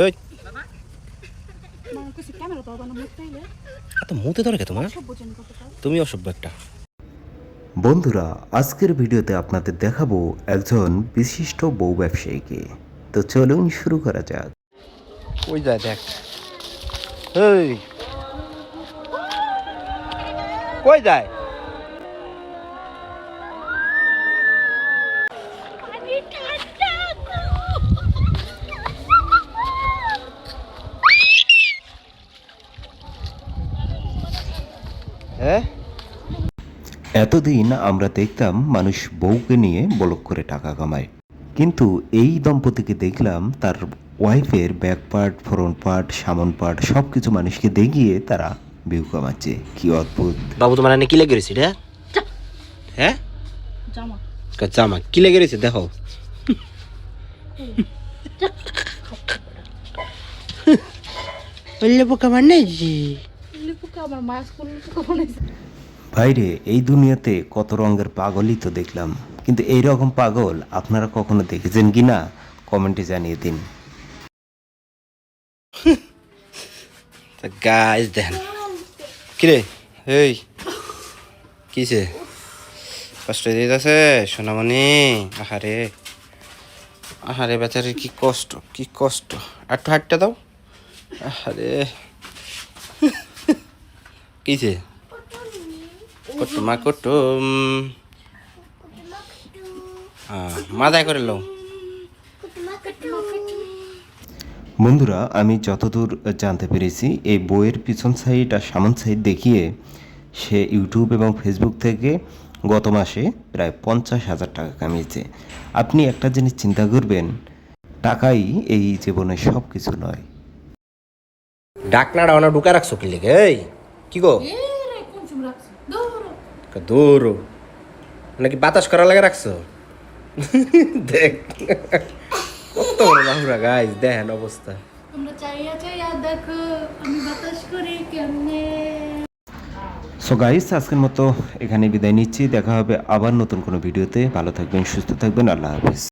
এই মানে কিছু ক্যামেরা তো বানা মুখ তাইলে এত মুতে ধরে কে তোমার? সব বোঝেন কত কাল তুমি অসভ্য একটা। বন্ধুরা, আজকের ভিডিওতে আপনাদের দেখাবো একজন বিশিষ্ট বউ ব্যবসায়ীকে। তো চলুন শুরু করা যাক। ওই যায় দেখ। এই কই যায়? পানি ঠান্ডা হ্যাঁ এতদিন আমরা দেখতাম মানুষ বউকে নিয়ে বলক করে টাকা কামায়, কিন্তু এই দম্পতিকে দেখলাম তার ওয়াইফের ব্যাক পার্ট, ফ্রন্ট পার্ট, সামন পার্ট সব কিছু মানুষকে দেখিয়ে তারা ভিউ কামাচ্ছে। কি অদ্ভুত! বাবু তোমার এনে কি লেগে রয়েছে রে? হ্যাঁ জামা জামা কি লেগে রয়েছে দেখো। বললে পোকা মানে লিপুকে আমার মা স্কুল লিপুকে বানাইছে বাইরে এই দুনিয়াতে কত রঙের পাগলই তো দেখলাম, কিন্তু এই রকম পাগল আপনারা কখনো দেখেছেন কি না কমেন্টে জানিয়ে দিন। গাইস দেখেন কিরে এই কিছে কষ্ট দিতেছে সোনামণি। আহারে আহারে বেচারে কি কষ্ট কি কষ্ট। একটু হাঁটতে দাও। আহারে কিছে কুটুমা কুটুম মাথায় করে লো। বন্ধুরা, আমি যতদূর জানতে পেরেছি এই বইয়ের পিছন সাইড আর সামন সাইড দেখিয়ে সে ইউটিউব এবং ফেসবুক থেকে গত মাসে প্রায় 50,000 টাকা কামিয়েছে। আপনি একটা জিনিস চিন্তা করবেন, টাকাই এই জীবনে সব কিছু নয়। ডাকনাটা ওনা ঢুকা রাখছো কি লেগে? এই কি গো এ রে কোন চুম রাখছ দৌড় দৌড়ো নাকি বাতাস করা লাগে রাখছো? দেখ কত বড় বাহুরা গাইস, দেখেন অবস্থা। তোমরা চাইয়া চাইয়া দেখো আমি বাতাস করি কেমনে। সো গাইস, আজকের মতো এখানে বিদায় নিচ্ছি। দেখা হবে আবার নতুন কোনো ভিডিওতে। ভালো থাকবেন, সুস্থ থাকবেন। আল্লাহ হাফেজ।